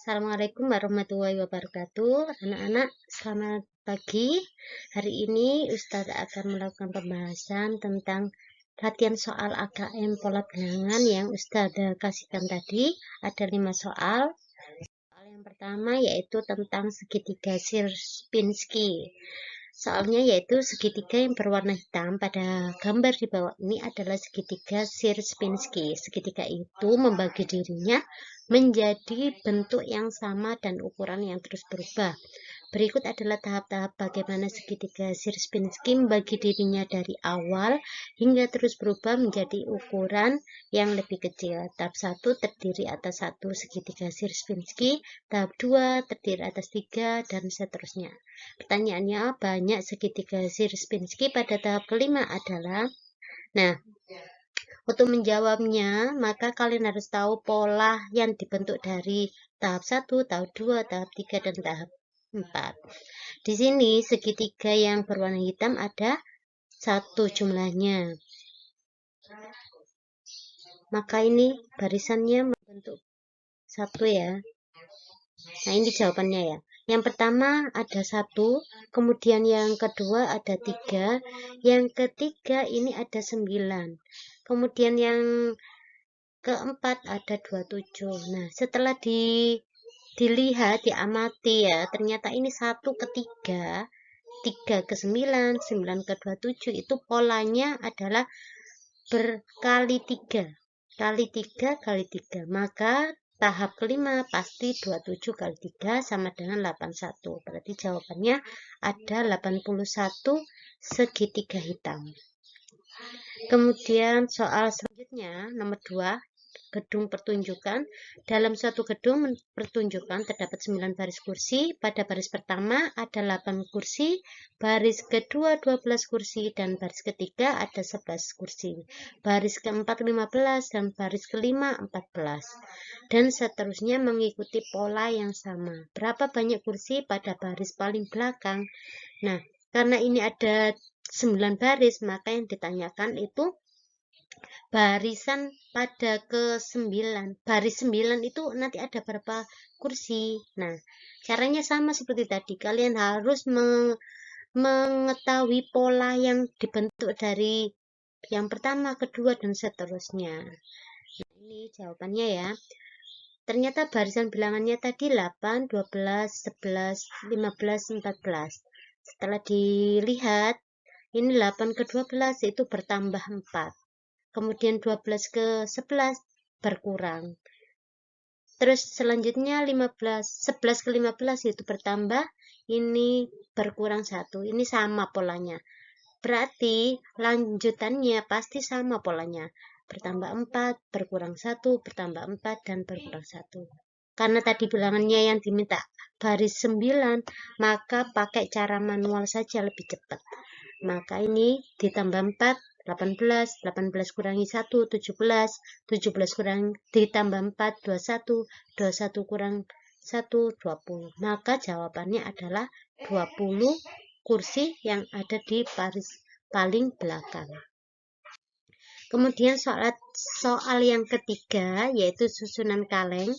Assalamualaikum warahmatullahi wabarakatuh. Anak-anak, selamat pagi. Hari ini Ustazah akan melakukan pembahasan tentang latihan soal AKM pola bilangan yang Ustazah kasihkan tadi. Ada 5 soal. Soal yang pertama yaitu tentang segitiga Sierpinski. Soalnya yaitu segitiga yang berwarna hitam. Pada gambar di bawah ini adalah segitiga Sierpinski. Segitiga itu membagi dirinya menjadi bentuk yang sama dan ukuran yang terus berubah. Berikut adalah tahap-tahap bagaimana segitiga Sierpinski membagi dirinya dari awal hingga terus berubah menjadi ukuran yang lebih kecil. Tahap 1 terdiri atas 1 segitiga Sierpinski, tahap 2 terdiri atas 3, dan seterusnya. Pertanyaannya, banyak segitiga Sierpinski pada tahap kelima adalah, untuk menjawabnya, maka kalian harus tahu pola yang dibentuk dari tahap 1, tahap 2, tahap 3, dan tahap 4. Di sini segitiga yang berwarna hitam ada 1 jumlahnya. Maka ini barisannya membentuk 1 ya. Nah, ini jawabannya ya. Yang pertama ada 1, kemudian yang kedua ada 3, yang ketiga ini ada 9. Kemudian yang keempat ada 27. Nah, setelah dilihat, diamati ya, ternyata ini 1 ke 3, 3 ke 9, 9 ke 27 itu polanya adalah berkali 3. Kali 3 kali 3. Maka tahap kelima pasti 27 kali 3 sama dengan 81. Berarti jawabannya ada 81 segitiga hitam. Kemudian soal selanjutnya nomor 2, gedung pertunjukan. Dalam suatu gedung pertunjukan terdapat 9 baris kursi. Pada baris pertama ada 8 kursi, baris kedua 12 kursi, dan baris ketiga ada 11 kursi. Baris keempat 15 dan baris kelima 14. Dan seterusnya mengikuti pola yang sama. Berapa banyak kursi pada baris paling belakang? Nah, karena ini ada 9 baris, maka yang ditanyakan itu barisan pada ke-9. Baris 9 itu nanti ada berapa kursi. Nah, caranya sama seperti tadi. Kalian harus mengetahui pola yang dibentuk dari yang pertama, kedua, dan seterusnya. Nah, ini jawabannya ya. Ternyata barisan bilangannya tadi 8, 12, 11, 15, 14. Setelah dilihat, ini 8 ke 12 itu bertambah 4. Kemudian 12 ke 11 berkurang. Terus selanjutnya 11 ke 15 itu bertambah, ini berkurang 1. Ini sama polanya. Berarti lanjutannya pasti sama polanya. Bertambah 4, berkurang 1, bertambah 4, dan berkurang 1. Karena tadi bilangannya yang diminta baris 9, maka pakai cara manual saja lebih cepat. Maka ini ditambah 4, 18, 18 kurangi 1, 17, 17 kurang ditambah 4, 21, 21 kurang 1, 20. Maka jawabannya adalah 20 kursi yang ada di baris paling belakang. Kemudian soal yang ketiga yaitu susunan kaleng.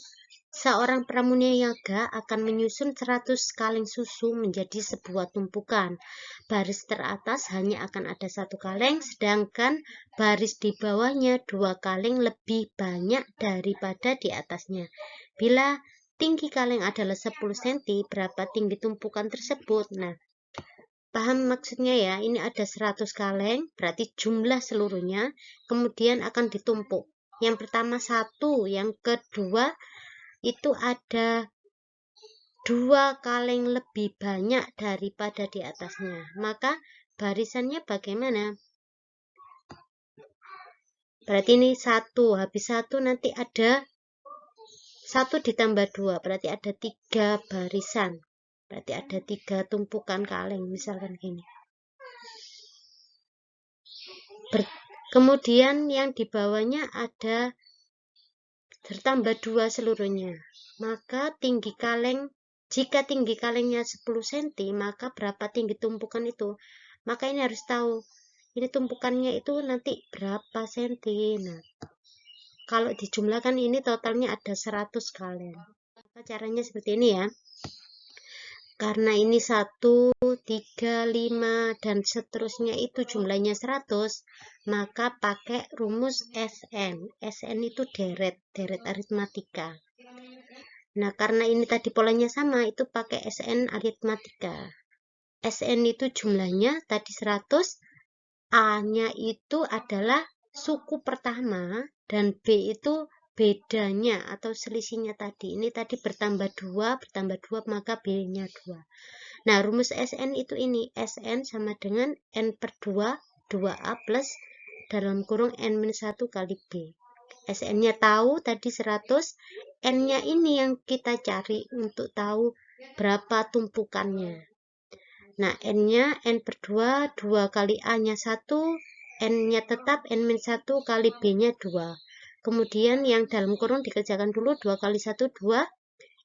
Seorang pramuniaga akan menyusun 100 kaleng susu menjadi sebuah tumpukan. Baris teratas hanya akan ada 1 kaleng, sedangkan baris di bawahnya 2 kaleng lebih banyak daripada di atasnya. Bila tinggi kaleng adalah 10 cm, berapa tinggi tumpukan tersebut? Nah, paham maksudnya ya, ini ada 100 kaleng, berarti jumlah seluruhnya, kemudian akan ditumpuk. Yang pertama 1, yang kedua itu ada 2 kaleng lebih banyak daripada di atasnya. Maka barisannya bagaimana? Berarti ini 1, habis 1 nanti ada 1 ditambah 2, berarti ada 3 barisan. Berarti ada 3 tumpukan kaleng, misalkan gini. Kemudian yang di bawahnya ada bertambah 2 seluruhnya. Maka tinggi kaleng, jika tinggi kalengnya 10 cm, maka berapa tinggi tumpukan itu? Maka ini harus tahu, ini tumpukannya itu nanti berapa cm. Nah, kalau dijumlahkan ini totalnya ada 100 kaleng. Caranya seperti ini ya. Karena ini 1, 3, 5, dan seterusnya itu jumlahnya 100, maka pakai rumus SN. SN itu deret aritmatika. Nah, karena ini tadi polanya sama, itu pakai SN aritmatika. SN itu jumlahnya tadi 100, A-nya itu adalah suku pertama, dan B itu bedanya atau selisihnya tadi. Ini tadi bertambah 2, maka B-nya 2. Nah, rumus SN itu ini. SN sama dengan N per 2, 2A plus dalam kurung N-1 kali B. SN-nya tahu tadi 100, N-nya ini yang kita cari untuk tahu berapa tumpukannya. Nah, N-nya N per 2, 2 kali A-nya 1, N-nya tetap N-1 kali B-nya 2. Kemudian yang dalam kurung dikerjakan dulu, 2 kali 1, 2.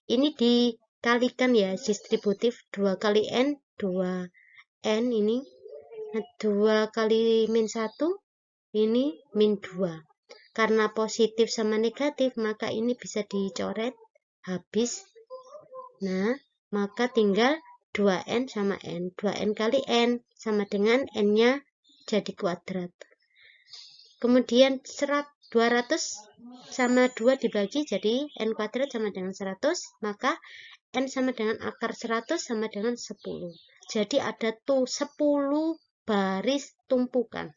Ini dikalikan ya, distributif, 2 kali N, 2 N ini. Nah, 2 kali min 1, ini min 2. Karena positif sama negatif, maka ini bisa dicoret habis. Nah, maka tinggal 2N sama N. 2N kali N sama dengan N-nya jadi kuadrat. Kemudian 200 sama 2 dibagi jadi N kuadrat sama dengan 100, maka N sama dengan akar 100 sama dengan 10. Jadi ada tuh 10 baris tumpukan.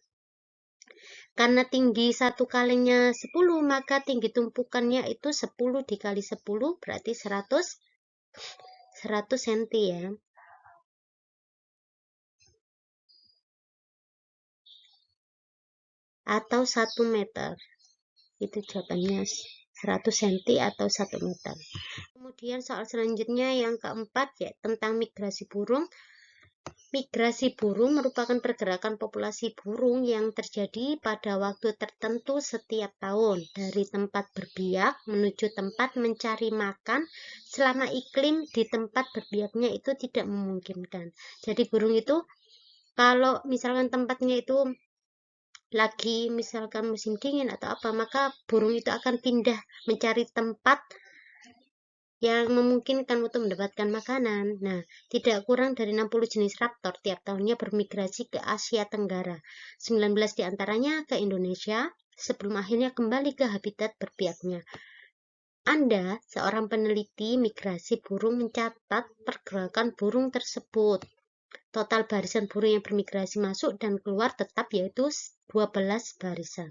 Karena tinggi satu kalengnya 10, maka tinggi tumpukannya itu 10 dikali 10 berarti 100 cm ya. Atau 1 meter. Itu jawabannya 100 cm atau 1 meter. Kemudian soal selanjutnya yang keempat ya, tentang migrasi burung. Migrasi burung merupakan pergerakan populasi burung yang terjadi pada waktu tertentu setiap tahun dari tempat berbiak menuju tempat mencari makan selama iklim di tempat berbiaknya itu tidak memungkinkan. Jadi burung itu kalau misalkan tempatnya itu lagi misalkan musim dingin atau apa, maka burung itu akan pindah mencari tempat yang memungkinkan untuk mendapatkan makanan. Nah, tidak kurang dari 60 jenis raptor tiap tahunnya bermigrasi ke Asia Tenggara. 19 diantaranya ke Indonesia sebelum akhirnya kembali ke habitat berbiaknya. Anda, seorang peneliti migrasi burung, mencatat pergerakan burung tersebut. Total barisan burung yang bermigrasi masuk dan keluar tetap yaitu 12 barisan.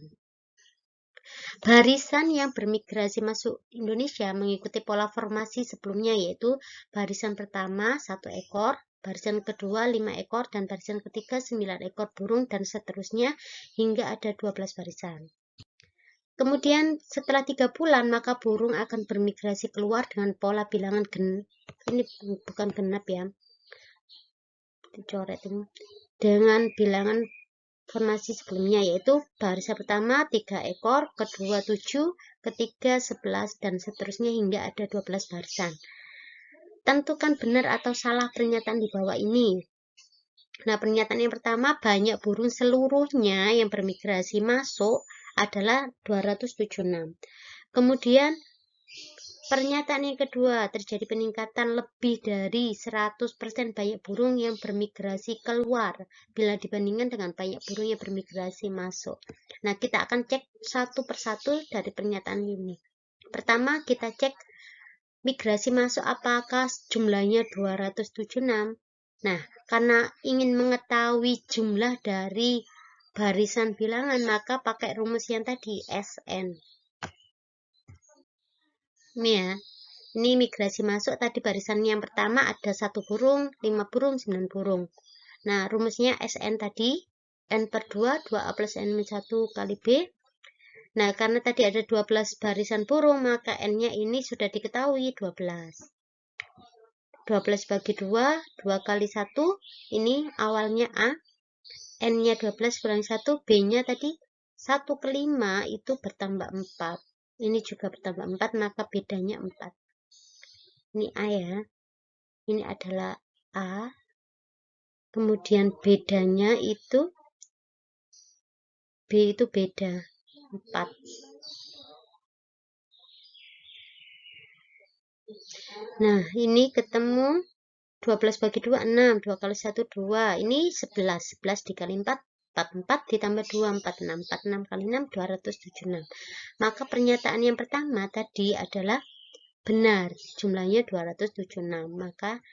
Barisan yang bermigrasi masuk Indonesia mengikuti pola formasi sebelumnya, yaitu barisan pertama 1 ekor, barisan kedua 5 ekor, dan barisan ketiga 9 ekor burung, dan seterusnya hingga ada 12 barisan. Kemudian setelah 3 bulan, maka burung akan bermigrasi keluar dengan pola bilangan ini bukan genap ya, dicoret ini, dengan bilangan formasi sebelumnya, yaitu barisan pertama 3 ekor, kedua 7, ketiga 11, dan seterusnya hingga ada 12 barisan. Tentukan benar atau salah pernyataan di bawah ini. Nah, pernyataan yang pertama, banyak burung seluruhnya yang bermigrasi masuk adalah 276. Kemudian pernyataan yang kedua, terjadi peningkatan lebih dari 100% banyak burung yang bermigrasi keluar bila dibandingkan dengan banyak burung yang bermigrasi masuk. Nah, kita akan cek satu persatu dari pernyataan ini. Pertama, kita cek migrasi masuk apakah jumlahnya 276. Nah, karena ingin mengetahui jumlah dari barisan bilangan, maka pakai rumus yang tadi, SN. Ini ya, ini migrasi masuk tadi barisan yang pertama ada 1 burung, 5 burung, 9 burung. Nah, rumusnya SN tadi, N per 2, 2A plus N-1 kali B. Nah, karena tadi ada 12 barisan burung, maka N-nya ini sudah diketahui 12. 12 bagi 2, 2 kali 1, ini awalnya A. N-nya 12 kurang 1, B-nya tadi 1 ke 5 itu bertambah 4. Ini juga bertambah 4, maka bedanya 4. Ini A ya. Ini adalah A. Kemudian bedanya itu B itu beda 4. Nah, ini ketemu 12 bagi 2, 6. 2 kali 1, 2. Ini 11. 11 dikali 4, 44 ditambah 2, 46. 46 kali 6, 276. Maka pernyataan yang pertama tadi adalah benar. Jumlahnya 276. Maka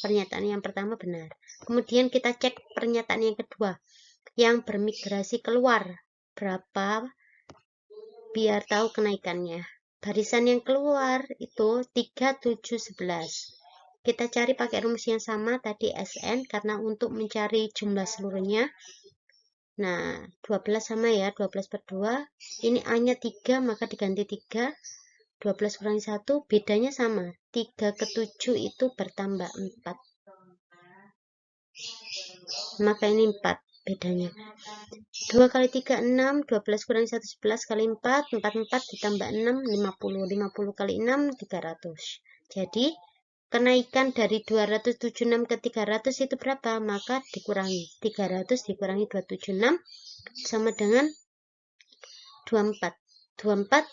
pernyataan yang pertama benar. Kemudian kita cek pernyataan yang kedua. Yang bermigrasi keluar. Berapa? Biar tahu kenaikannya. Barisan yang keluar itu 3, 7, 11. Kita cari pakai rumus yang sama tadi SN karena untuk mencari jumlah seluruhnya. Nah, 12 sama ya, 12 per 2. Ini A-nya 3, maka diganti 3. 12 kurangi 1, bedanya sama. 3 ke 7 itu bertambah 4. Maka ini 4 bedanya. 2 kali 3, 6. 12 kurangi 1, 11 kali 4. 44 ditambah 6, 50. 50 kali 6, 300. Jadi, kenaikan dari 276 ke 300 itu berapa? Maka dikurangi. 300 dikurangi 276 sama dengan 24. 24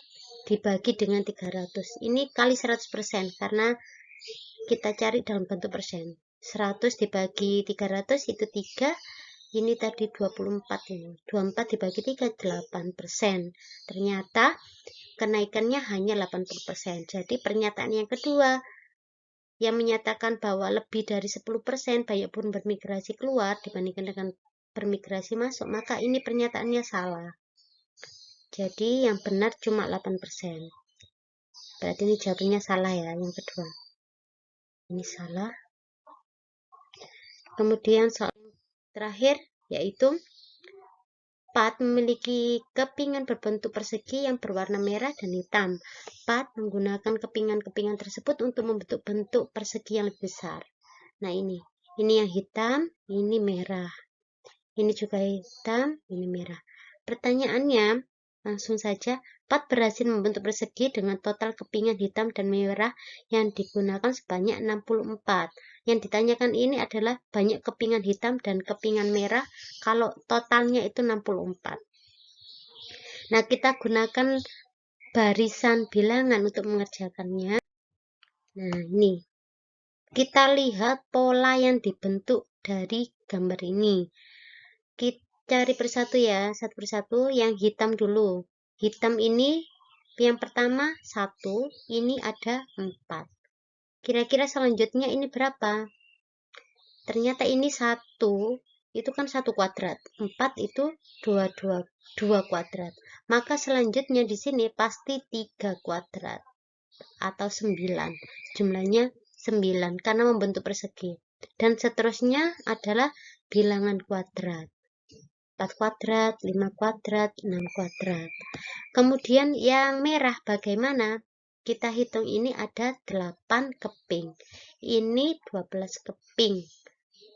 dibagi dengan 300. Ini kali 100% karena kita cari dalam bentuk persen. 100 dibagi 300 itu 3. Ini tadi 24 ini. 24 dibagi 3, 8%. Ternyata kenaikannya hanya 80%. Jadi pernyataan yang kedua yang menyatakan bahwa lebih dari 10% banyak pun bermigrasi keluar dibandingkan dengan bermigrasi masuk, maka ini pernyataannya salah. Jadi yang benar cuma 8%. Berarti ini jawabannya salah ya, yang kedua. Ini salah. Kemudian soal terakhir yaitu Pat memiliki kepingan berbentuk persegi yang berwarna merah dan hitam. Pat menggunakan kepingan-kepingan tersebut untuk membentuk bentuk persegi yang lebih besar. Nah ini yang hitam, ini merah. Ini juga hitam, ini merah. Pertanyaannya, langsung saja, Pat berhasil membentuk persegi dengan total kepingan hitam dan merah yang digunakan sebanyak 64. Yang ditanyakan ini adalah banyak kepingan hitam dan kepingan merah kalau totalnya itu 64. Nah, kita gunakan barisan bilangan untuk mengerjakannya. Nah, ini. Kita lihat pola yang dibentuk dari gambar ini. Kita cari persatu ya, satu persatu. Yang hitam dulu. Hitam ini yang pertama 1, ini ada 4. Kira-kira selanjutnya ini berapa? Ternyata ini 1, itu kan 1 kuadrat. 4 itu 2 kuadrat. Maka selanjutnya di sini pasti 3 kuadrat atau 9. Jumlahnya 9 karena membentuk persegi. Dan seterusnya adalah bilangan kuadrat. 4 kuadrat, 5 kuadrat, 6 kuadrat. Kemudian yang merah bagaimana? Kita hitung ini ada 8 keping. Ini 12 keping.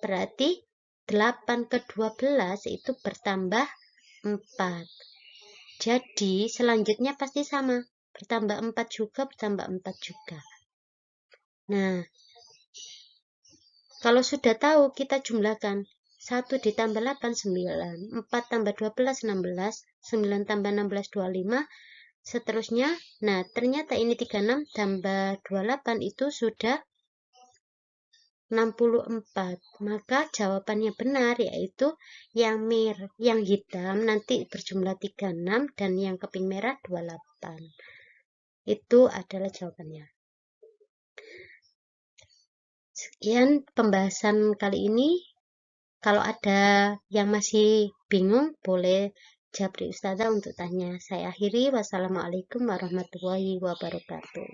Berarti 8 ke 12 itu bertambah 4. Jadi selanjutnya pasti sama. Bertambah 4 juga, bertambah 4 juga. Nah, kalau sudah tahu kita jumlahkan. 1 ditambah 8, 9. 4 tambah 12, 16. 9 tambah 16, 25. Seterusnya, nah ternyata ini 36 tambah 28 itu sudah 64. Maka jawabannya benar yaitu yang hitam nanti berjumlah 36 dan yang keping merah 28. Itu adalah jawabannya. Sekian pembahasan kali ini. Kalau ada yang masih bingung, boleh japri ustazah untuk tanya. Saya akhiri. Wassalamualaikum warahmatullahi wabarakatuh.